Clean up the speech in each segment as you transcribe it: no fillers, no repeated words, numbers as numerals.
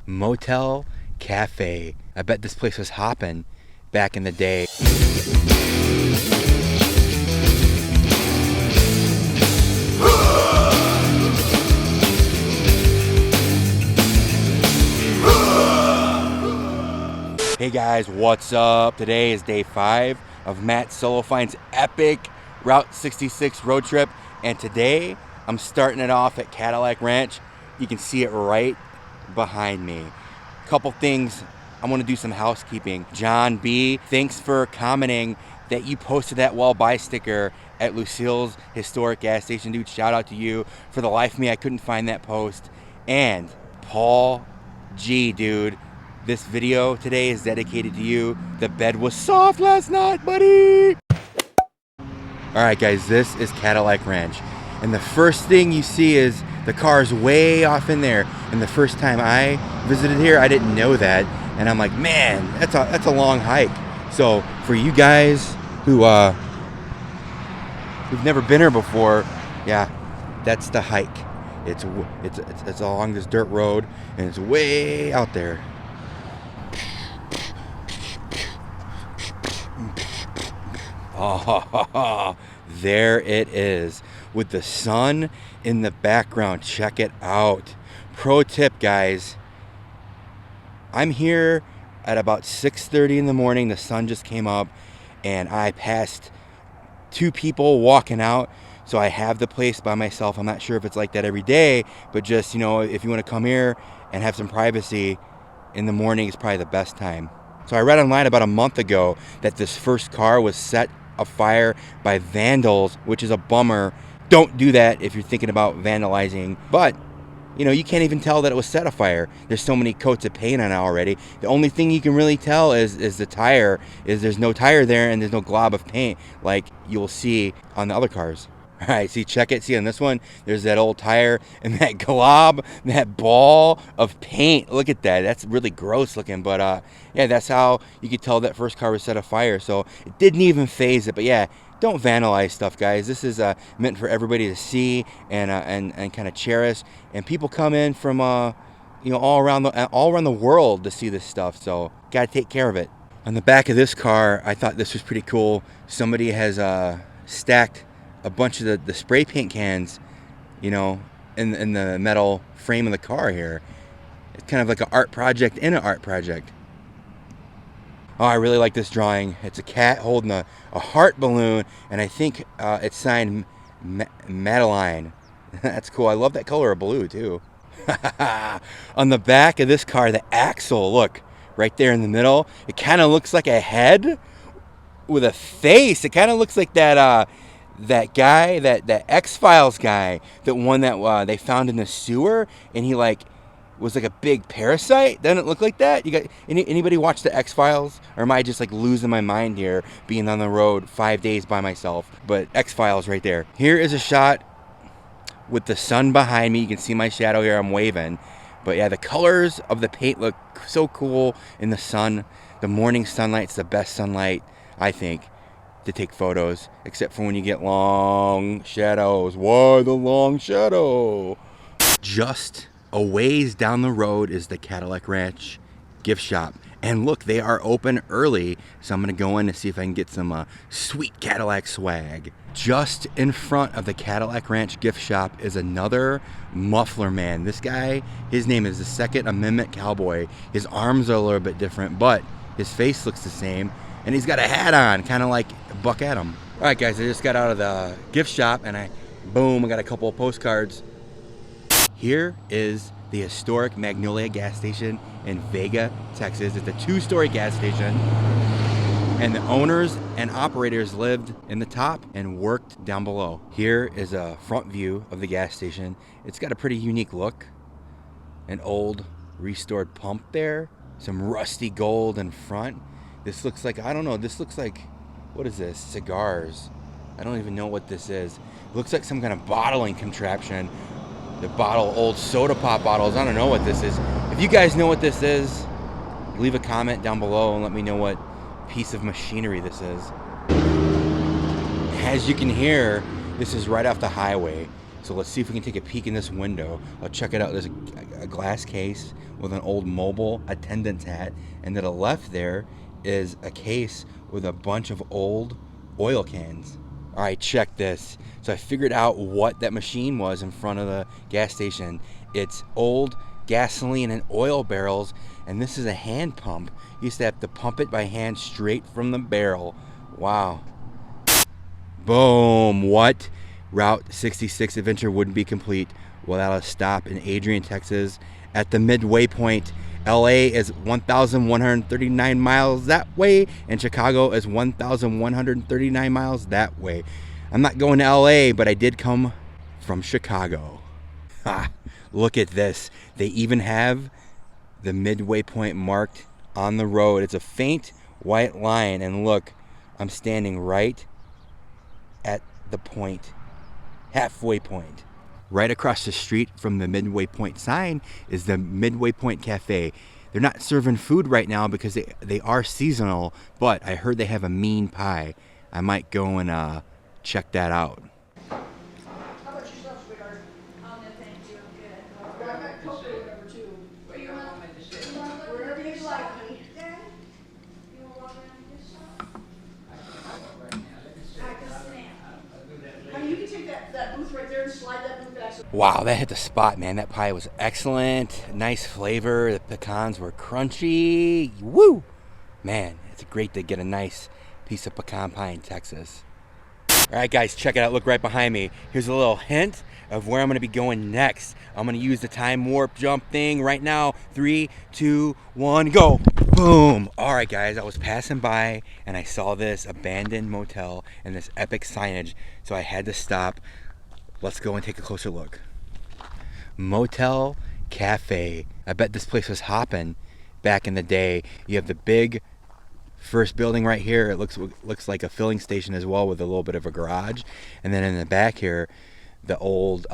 Motel Cafe. I bet this place was hopping back in the day. Hey guys, what's up? Today is day 5 of Matt Solofine's epic Route 66 road trip, and today I'm starting it off at Cadillac Ranch. You can see it right behind me. Couple things, I want to do some housekeeping. John B, thanks for commenting that you posted that well buy sticker at Lucille's historic gas station. Dude, shout out to you. For the life of me, I couldn't find that post. And Paul G, dude, this video today is dedicated to you. The bed was soft last night, buddy. All right, guys, this is Cadillac Ranch. And the first thing you see is the car's way off in there. And the first time I visited here, I didn't know that. And I'm like, man, that's a long hike. So for you guys who've never been here before, yeah, that's the hike. It's along this dirt road, and it's way out there. Oh, there it is with the sun in the background. Check it out. Pro tip, guys. I'm here at about 6:30 in the morning. The sun just came up and I passed 2 people walking out. So I have the place by myself. I'm not sure if it's like that every day, but just, you know, if you want to come here and have some privacy in the morning is probably the best time. So I read online about a month ago that this first car was set afire by vandals, which is a bummer. Don't do that if you're thinking about vandalizing. But, you know, you can't even tell that it was set afire. There's so many coats of paint on it already. The only thing you can really tell is the tire. There's no tire there and there's no glob of paint like you'll see on the other cars. All right, see, check it. See, on this one, there's that old tire and that glob, that ball of paint. Look at that. That's really gross looking. But, yeah, that's how you could tell that first car was set afire. So it didn't even phase it. But, yeah, don't vandalize stuff, guys. This is meant for everybody to see and kind of cherish. And people come in from, you know, all around the world to see this stuff. So got to take care of it. On the back of this car, I thought this was pretty cool. Somebody has stacked a bunch of the spray paint cans, you know, in the metal frame of the car here. It's kind of like an art project in an art project. Oh, I really like this drawing. It's a cat holding a heart balloon, and I think it's signed Madeline. That's cool. I love that color of blue too. On the back of this car, the axle, look, right there in the middle, it kind of looks like a head with a face. It kind of looks like that guy, that X-Files guy, that one that they found in the sewer, and he like was like a big parasite. Doesn't it look like that? You got anybody watch the X-Files, or am I just like losing my mind here, being on the road 5 days by myself? But X-Files right there. Here is a shot with the sun behind me. You can see my shadow here. I'm waving, but yeah, the colors of the paint look so cool in the sun. The morning sunlight's the best sunlight, I think, to take photos, except for when you get long shadows. Why the long shadow? Just a ways down the road is the Cadillac Ranch gift shop, and look, they are open early, so I'm gonna go in to see if I can get some sweet Cadillac swag. Just in front of the Cadillac Ranch gift shop is another muffler man. This guy, his name is the Second Amendment Cowboy. His arms are a little bit different, but his face looks the same. And he's got a hat on, kind of like Buck Adam. All right, guys, I just got out of the gift shop, and I got a couple of postcards. Here is the historic Magnolia Gas Station in Vega, Texas. It's a 2-story gas station, and the owners and operators lived in the top and worked down below. Here is a front view of the gas station. It's got a pretty unique look. An old restored pump there, some rusty gold in front. This looks like, I don't know, this looks like, what is this? Cigars. I don't even know what this is. It looks like some kind of bottling contraption. The old soda pop bottles. I don't know what this is. If you guys know what this is, leave a comment down below and let me know what piece of machinery this is. As you can hear, this is right off the highway. So let's see if we can take a peek in this window. I'll check it out. There's a glass case with an old mobile attendant's hat, and to the left there is a case with a bunch of old oil cans. All right, check this. So I figured out what that machine was in front of the gas station. It's old gasoline and oil barrels, and this is a hand pump. You used to have to pump it by hand straight from the barrel. Wow. Boom. What? Route 66 adventure wouldn't be complete without a stop in Adrian, Texas at the Midway point. LA is 1,139 miles that way, and Chicago is 1,139 miles that way. I'm not going to LA, but I did come from Chicago. Ha! Look at this. They even have the Midway point marked on the road. It's a faint white line, and look, I'm standing right at the point, halfway point. Right across the street from the Midway Point sign is the Midway Point Cafe. They're not serving food right now because they are seasonal, but I heard they have a mean pie. I might go and check that out. How about yourself, sweetheart? Oh, no, thank you. I'm good. Well, I got Coke or whatever too. Where you want me to sit? Wherever you like, honey. Dad, you want to walk around and get some? I can Honey, you can take that booth right there and slide that booth back. Wow, that hit the spot, man. That pie was excellent. Nice flavor. The pecans were crunchy. Woo! Man, it's great to get a nice piece of pecan pie in Texas. All right, guys, check it out. Look right behind me. Here's a little hint of where I'm going to be going next. I'm going to use the time warp jump thing right now. 3, 2, 1, go. Boom. All right, guys, I was passing by and I saw this abandoned motel and this epic signage, so I had to stop. Let's go and take a closer look. Motel Cafe. I bet this place was hopping back in the day. You have the big first building right here. It looks like a filling station as well, with a little bit of a garage, and then in the back here, the old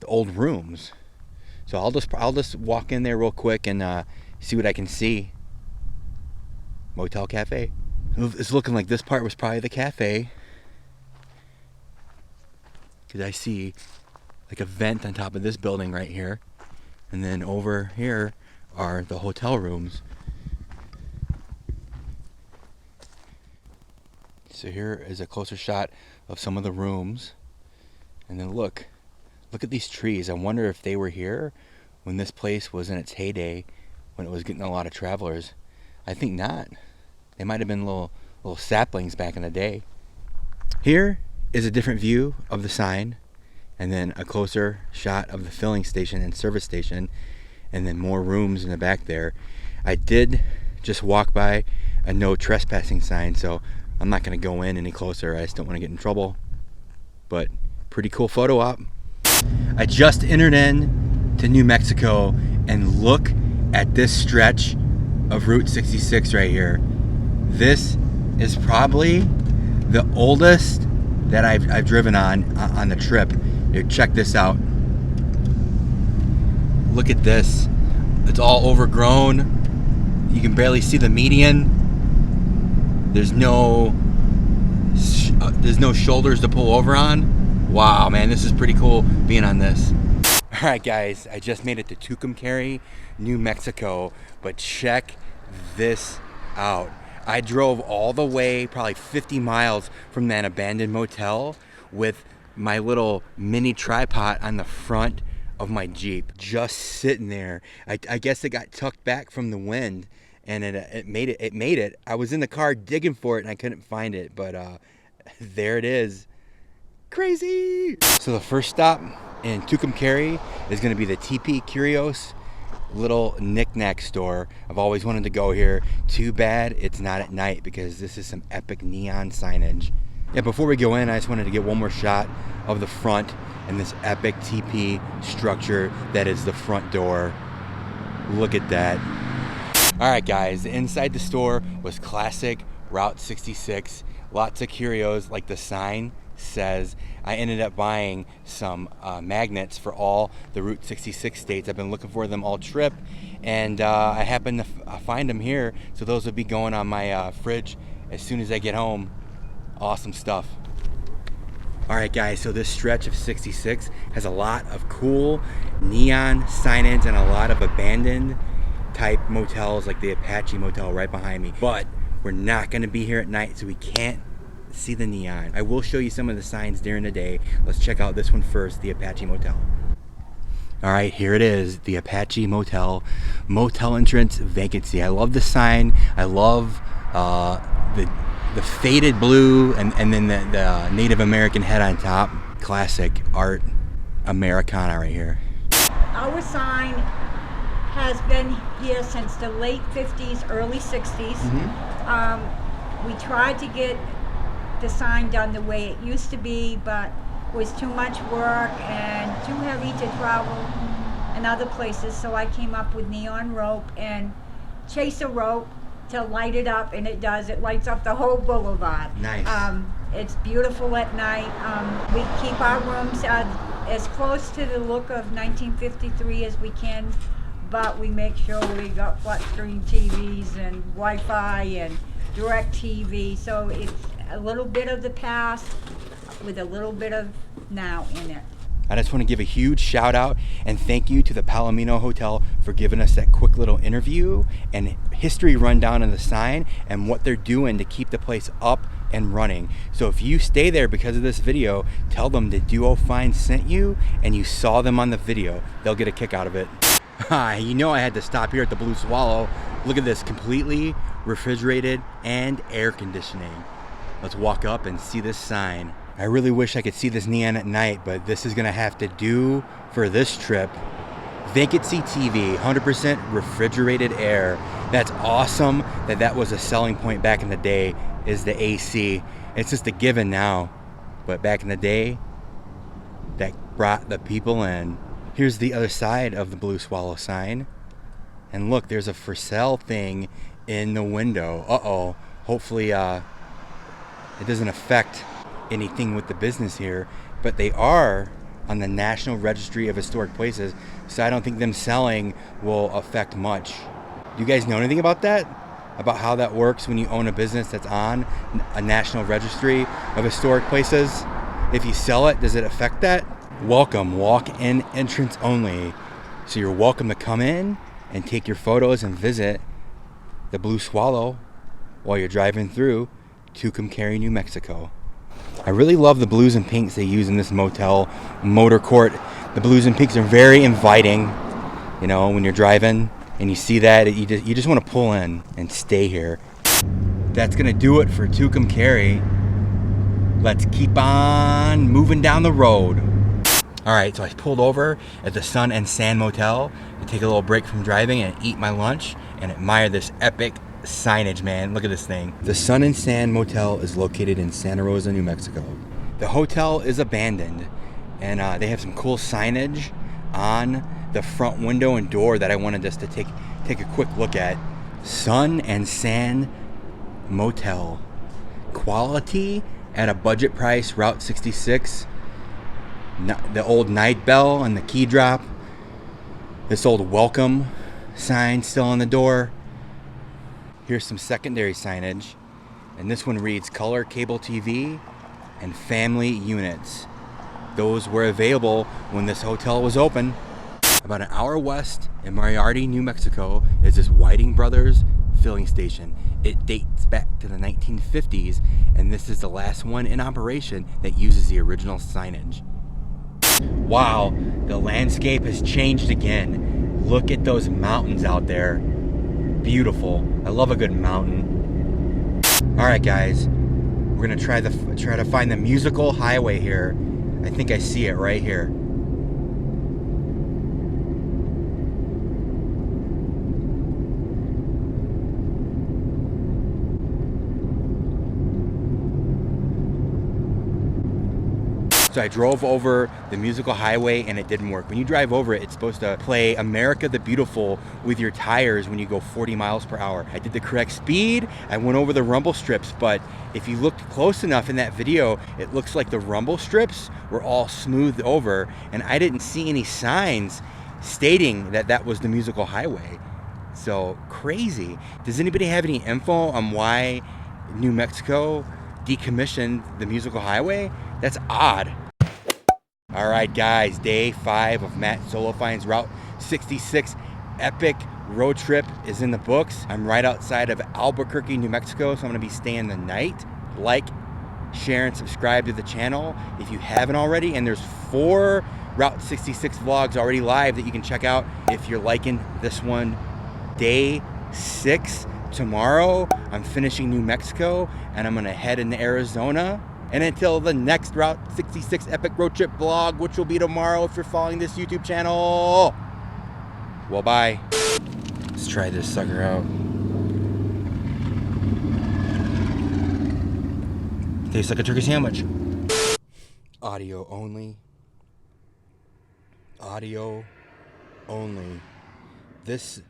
rooms. So I'll just walk in there real quick and see what I can see. Motel Cafe. It's looking like this part was probably the cafe, because I see like a vent on top of this building right here, and then over here are the hotel rooms. So here is a closer shot of some of the rooms, and then look at these trees. I wonder if they were here when this place was in its heyday, when it was getting a lot of travelers. I think not. They might have been little saplings back in the day. Here is a different view of the sign, and then a closer shot of the filling station and service station, and then more rooms in the back there. I did just walk by a no trespassing sign, so I'm not going to go in any closer. I just don't want to get in trouble. But pretty cool photo op. I just entered in to New Mexico, and look at this stretch of Route 66 right here. This is probably the oldest that I've driven on the trip. Here, check this out. Look at this. It's all overgrown. You can barely see the median. There's no shoulders to pull over on. Wow, man, this is pretty cool being on this. All right, guys, I just made it to Tucumcari, New Mexico, but check this out. I drove all the way, probably 50 miles from that abandoned motel with my little mini tripod on the front of my Jeep, just sitting there. I guess it got tucked back from the wind, and it made it. I was in the car digging for it and I couldn't find it, but there it is. Crazy. So the first stop in Tucumcari is going to be the TP Curios little knick-knack store. I've always wanted to go here. Too bad it's not at night, because this is some epic neon signage. Yeah, before we go in, I just wanted to get one more shot of the front and this epic TP structure that is the front door. Look at that. Alright guys, inside the store was classic Route 66. Lots of curios, like the sign says. I ended up buying some magnets for all the Route 66 states. I've been looking for them all trip, and I happened to find them here, so those will be going on my fridge as soon as I get home. Awesome stuff. All right, guys, so this stretch of 66 has a lot of cool neon signage and a lot of abandoned type motels like the Apache Motel right behind me. But we're not gonna be here at night, so we can't see the neon. I will show you some of the signs during the day. Let's check out this one first, the Apache Motel. All right, here it is, the Apache Motel. Motel entrance vacancy. I love the sign. I love the faded blue and then the Native American head on top. Classic art Americana right here. Our sign has been here since the late 50s, early 60s. We tried to get the sign done the way it used to be, but it was too much work and too heavy to travel in other places, so I came up with neon rope and chaser rope to light it up, and it does. It lights up the whole boulevard. Nice. It's beautiful at night. We keep our rooms as close to the look of 1953 as we can, but we make sure we got flat screen TVs and Wi-Fi and direct TV, so it's a little bit of the past with a little bit of now in it. I just want to give a huge shout out and thank you to the Palomino Hotel for giving us that quick little interview and history rundown of the sign and what they're doing to keep the place up and running. So if you stay there because of this video, tell them the Duo Find sent you and you saw them on the video. They'll get a kick out of it. You know I had to stop here at the Blue Swallow. Look at this, completely refrigerated and air conditioning. Let's walk up and see this sign. I really wish I could see this neon at night, but this is gonna have to do for this trip. Vacancy TV, 100% refrigerated air. That's awesome that was a selling point back in the day, is the AC. It's just a given now, but back in the day, that brought the people in. Here's the other side of the Blue Swallow sign. And look, there's a for sale thing in the window. Uh-oh, hopefully it doesn't affect anything with the business here, but they are on the National Registry of Historic Places, so I don't think them selling will affect much. Do you guys know anything about that? About how that works when you own a business that's on a National Registry of Historic Places? If you sell it, does it affect that? Welcome, walk-in entrance only. So you're welcome to come in and take your photos and visit the Blue Swallow while you're driving through Tucumcari, New Mexico. I really love the blues and pinks they use in this motel motor court. The blues and pinks are very inviting. You know, when you're driving and you see that, you just want to pull in and stay here. That's gonna do it for Tucumcari. Let's keep on moving down the road. All right, so I pulled over at the Sun and Sand Motel to take a little break from driving and eat my lunch and admire this epic signage, man. Look at this thing. The Sun and Sand Motel is located in Santa Rosa, New Mexico. The hotel is abandoned, and they have some cool signage on the front window and door that I wanted us to take a quick look at. Sun and Sand Motel. Quality at a budget price, Route 66. The old night bell and the key drop. This old welcome sign still on the door. Here's some secondary signage, and this one reads color cable TV and family units. Those were available when this hotel was open. About an hour west in Moriarty, New Mexico is this Whiting Brothers filling station. It dates back to the 1950s, and this is the last one in operation that uses the original signage. Wow, the landscape has changed again. Look at those mountains out there. Beautiful. I love a good mountain. All right, guys, we're gonna try to find the musical highway here. I think I see it right here. So I drove over the musical highway and it didn't work. When you drive over it, it's supposed to play America the Beautiful with your tires when you go 40 miles per hour. I did the correct speed. I went over the rumble strips, but if you looked close enough in that video, it looks like the rumble strips were all smoothed over, and I didn't see any signs stating that that was the musical highway. So crazy. Does anybody have any info on why New Mexico decommissioned the musical highway? That's odd. All right, guys, day 5 of Matt Solofine's Route 66 epic road trip is in the books. I'm right outside of Albuquerque, New Mexico, so I'm gonna be staying the night. Like, share, and subscribe to the channel if you haven't already. And there's 4 Route 66 vlogs already live that you can check out if you're liking this one. Day 6 tomorrow, I'm finishing New Mexico and I'm gonna head into Arizona. And until the next Route 66 epic road trip vlog, which will be tomorrow if you're following this YouTube channel. Well, bye. Let's try this sucker out. Tastes like a turkey sandwich. Audio only. Audio only. This